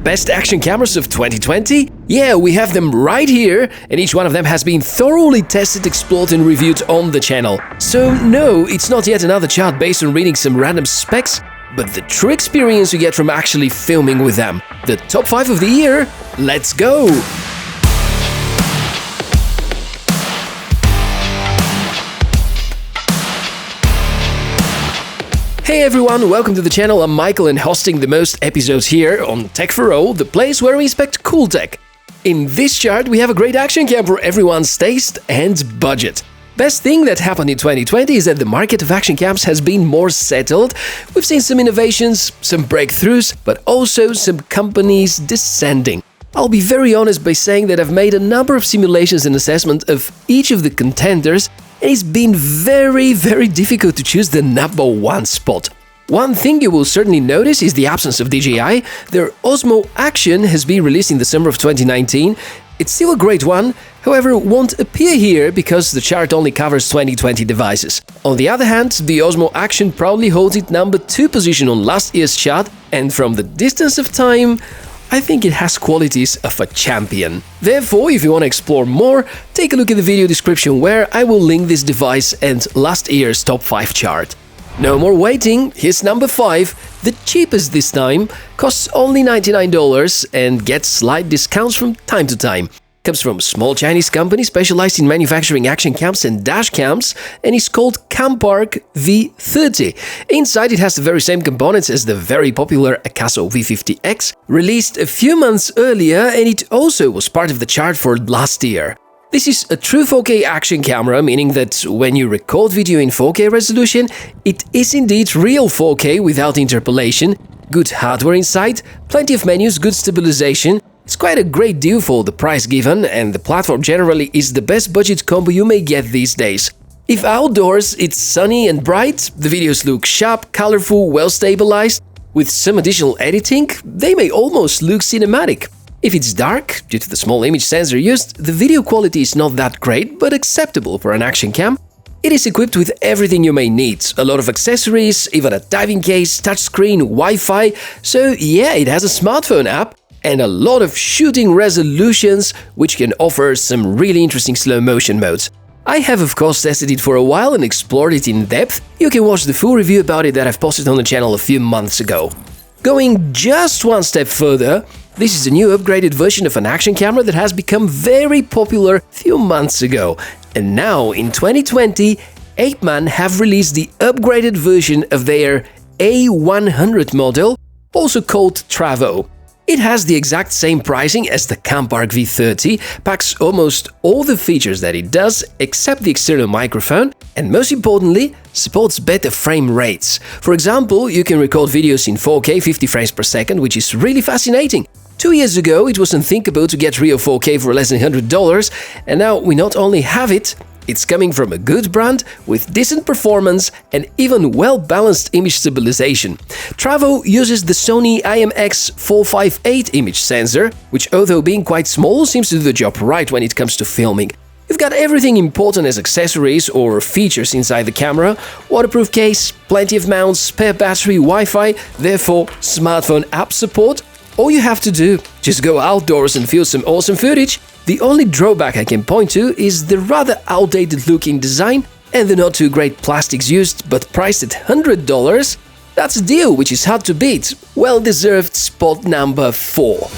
best action cameras of 2020? Yeah, we have them right here, and each one of them has been thoroughly tested, explored and reviewed on the channel. So no, it's not yet another chart based on reading some random specs, but the true experience you get from actually filming with them. The top 5 of the year, let's go! Hey everyone, welcome to the channel. I'm Michael and hosting the most episodes here on Tech for All, the place where we inspect cool tech. In this chart, we have a great action cam for everyone's taste and budget. Best thing that happened in 2020 is that the market of action cams has been more settled. We've seen some innovations, some breakthroughs, but also some companies descending. I'll be very honest by saying that I've made a number of simulations and assessment of each of the contenders, and it's been very difficult to choose the number one spot. One thing you will certainly notice is the absence of DJI. Their Osmo Action has been released in the summer of 2019. It's still a great one, however, won't appear here because the chart only covers 2020 devices. On the other hand, the Osmo Action proudly holds its number 2 position on last year's chart, and from the distance of time, I think it has qualities of a champion. Therefore, if you want to explore more, take a look at the video description where I will link this device and last year's top 5 chart. No more waiting, here's number 5, the cheapest this time, costs only $99 and gets slight discounts from time to time. Comes from a small Chinese company specialized in manufacturing action cams and dash cams, and is called Campark V30. Inside it has the very same components as the very popular Akaso V50X, released a few months earlier, and it also was part of the chart for last year. This is a true 4K action camera, meaning that when you record video in 4K resolution, it is indeed real 4K without interpolation, good hardware inside, plenty of menus, good stabilization. It's quite a great deal for the price given, and the platform generally is the best budget combo you may get these days. If outdoors it's sunny and bright, the videos look sharp, colorful, well stabilized. With some additional editing, they may almost look cinematic. If it's dark, due to the small image sensor used, the video quality is not that great, but acceptable for an action cam. It is equipped with everything you may need, a lot of accessories, even a diving case, touchscreen, Wi-Fi, so yeah, it has a smartphone app, and a lot of shooting resolutions, which can offer some really interesting slow-motion modes. I have of course tested it for a while and explored it in depth. You can watch the full review about it that I've posted on the channel a few months ago. Going just one step further, this is a new upgraded version of an action camera that has become very popular a few months ago. And now, in 2020, Apeman have released the upgraded version of their A100 model, also called Travo. It has the exact same pricing as the Campark V30, packs almost all the features that it does, except the external microphone, and most importantly, supports better frame rates. For example, you can record videos in 4K 50 frames per second, which is really fascinating. 2 years ago, it was unthinkable to get real 4K for less than $100, and now we not only have it, it's coming from a good brand with decent performance and even well-balanced image stabilization. Travo uses the Sony IMX458 image sensor, which although being quite small seems to do the job right when it comes to filming. You've got everything important as accessories or features inside the camera, waterproof case, plenty of mounts, spare battery, Wi-Fi, therefore smartphone app support. All you have to do, just go outdoors and film some awesome footage. The only drawback I can point to is the rather outdated looking design and the not too great plastics used, but priced at $100. That's a deal which is hard to beat. Well-deserved spot number 4.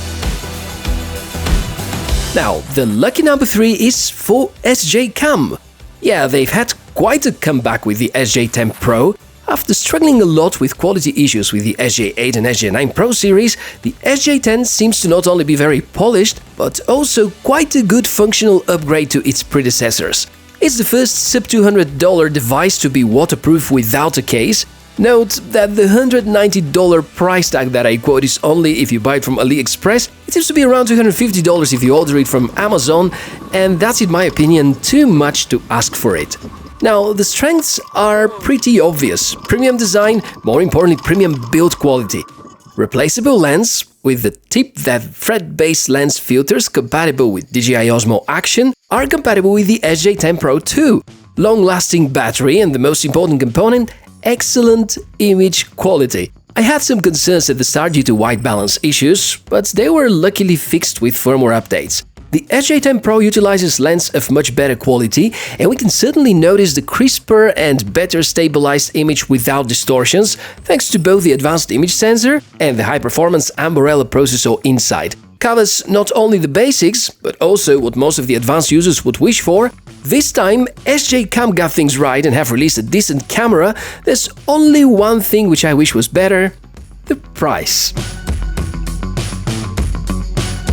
Now, the lucky number 3 is for SJ-Cam. Yeah, they've had quite a comeback with the SJ10 Pro. After struggling a lot with quality issues with the SJ8 and SJ9 Pro series, the SJ10 seems to not only be very polished, but also quite a good functional upgrade to its predecessors. It's the first sub-$200 device to be waterproof without a case. Note that the $190 price tag that I quote is only if you buy it from AliExpress. It seems to be around $250 if you order it from Amazon, and that's in my opinion too much to ask for it. Now, the strengths are pretty obvious. Premium design, more importantly premium build quality. Replaceable lens with the tip that thread-based lens filters compatible with DJI Osmo Action are compatible with the SJ10 Pro too. Long-lasting battery and the most important component, excellent image quality. I had some concerns at the start due to white balance issues, but they were luckily fixed with firmware updates. The SJ10 Pro utilizes lens of much better quality, and we can certainly notice the crisper and better stabilized image without distortions, thanks to both the advanced image sensor and the high-performance Ambarella processor inside. Covers not only the basics, but also what most of the advanced users would wish for. This time, SJCam got things right and have released a decent camera. There's only one thing which I wish was better: the price.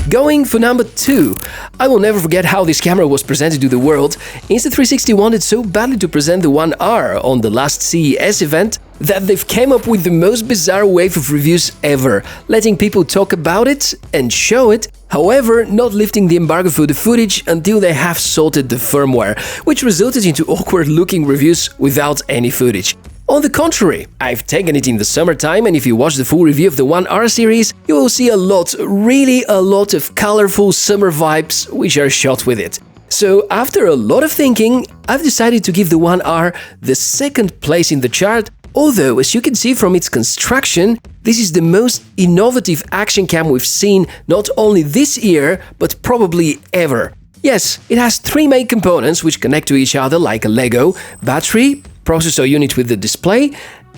Going for number 2. I will never forget how this camera was presented to the world. Insta360 wanted so badly to present the One R on the last CES event that they've came up with the most bizarre wave of reviews ever, letting people talk about it and show it, however not lifting the embargo for the footage until they have sorted the firmware, which resulted into awkward-looking reviews without any footage. On the contrary, I've taken it in the summertime, and if you watch the full review of the One R series, you will see really a lot of colorful summer vibes which are shot with it. So after a lot of thinking, I've decided to give the One R the second place in the chart, although as you can see from its construction, this is the most innovative action cam we've seen not only this year, but probably ever. Yes, it has 3 main components which connect to each other like a Lego: battery, processor unit with the display,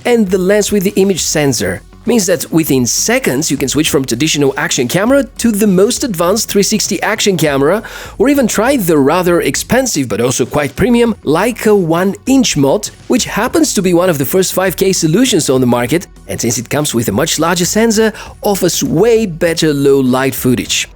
and the lens with the image sensor. Means that within seconds you can switch from traditional action camera to the most advanced 360 action camera, or even try the rather expensive but also quite premium Leica 1-inch mod, which happens to be one of the first 5K solutions on the market, and since it comes with a much larger sensor, offers way better low light footage.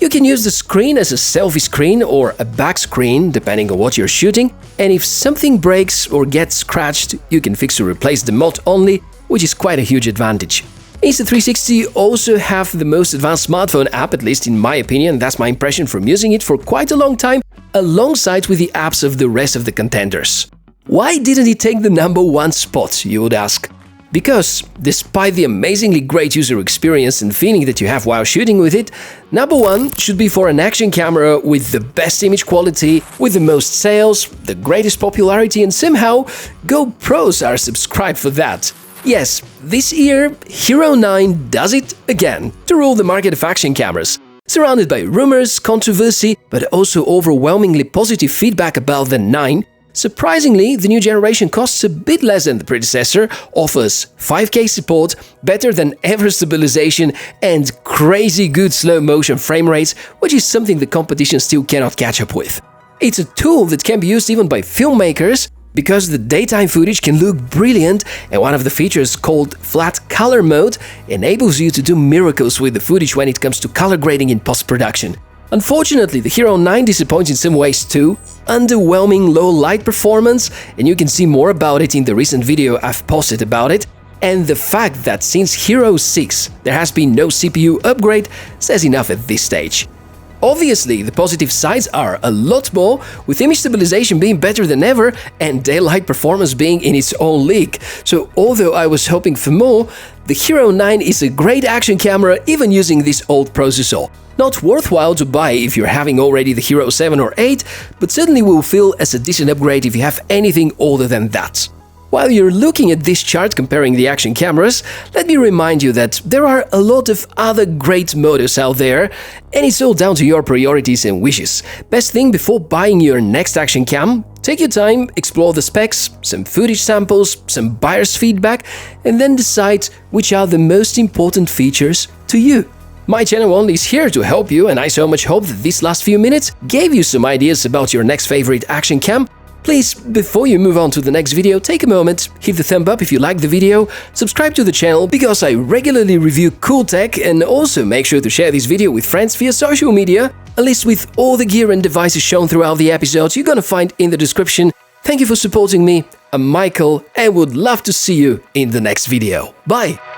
You can use the screen as a selfie screen or a back screen, depending on what you're shooting, and if something breaks or gets scratched, you can fix or replace the mod only, which is quite a huge advantage. Insta360 also have the most advanced smartphone app, at least in my opinion, that's my impression from using it for quite a long time, alongside with the apps of the rest of the contenders. Why didn't it take the number 1 spot, you would ask? Because, despite the amazingly great user experience and feeling that you have while shooting with it, number 1 should be for an action camera with the best image quality, with the most sales, the greatest popularity, and somehow GoPros are subscribed for that. Yes, this year, Hero 9 does it again to rule the market of action cameras. Surrounded by rumors, controversy, but also overwhelmingly positive feedback about the 9, surprisingly, the new generation costs a bit less than the predecessor, offers 5K support, better than ever stabilization, and crazy good slow-motion frame rates, which is something the competition still cannot catch up with. It's a tool that can be used even by filmmakers, because the daytime footage can look brilliant, and one of the features called Flat Color Mode enables you to do miracles with the footage when it comes to color grading in post-production. Unfortunately, the Hero 9 disappoints in some ways too. Underwhelming low light performance, and you can see more about it in the recent video I've posted about it. And the fact that since Hero 6 there has been no CPU upgrade says enough at this stage. Obviously, the positive sides are a lot more, with image stabilization being better than ever and daylight performance being in its own league. So although I was hoping for more, the Hero 9 is a great action camera even using this old processor. Not worthwhile to buy if you're having already the Hero 7 or 8, but certainly will feel as a decent upgrade if you have anything older than that. While you're looking at this chart comparing the action cameras, let me remind you that there are a lot of other great models out there, and it's all down to your priorities and wishes. Best thing before buying your next action cam, take your time, explore the specs, some footage samples, some buyer's feedback, and then decide which are the most important features to you. My channel only is here to help you, and I so much hope that these last few minutes gave you some ideas about your next favorite action cam. Please, before you move on to the next video, take a moment, hit the thumb up if you like the video, subscribe to the channel because I regularly review cool tech, and also make sure to share this video with friends via social media. A list with all the gear and devices shown throughout the episodes you're gonna find in the description. Thank you for supporting me, I'm Michael, and would love to see you in the next video. Bye!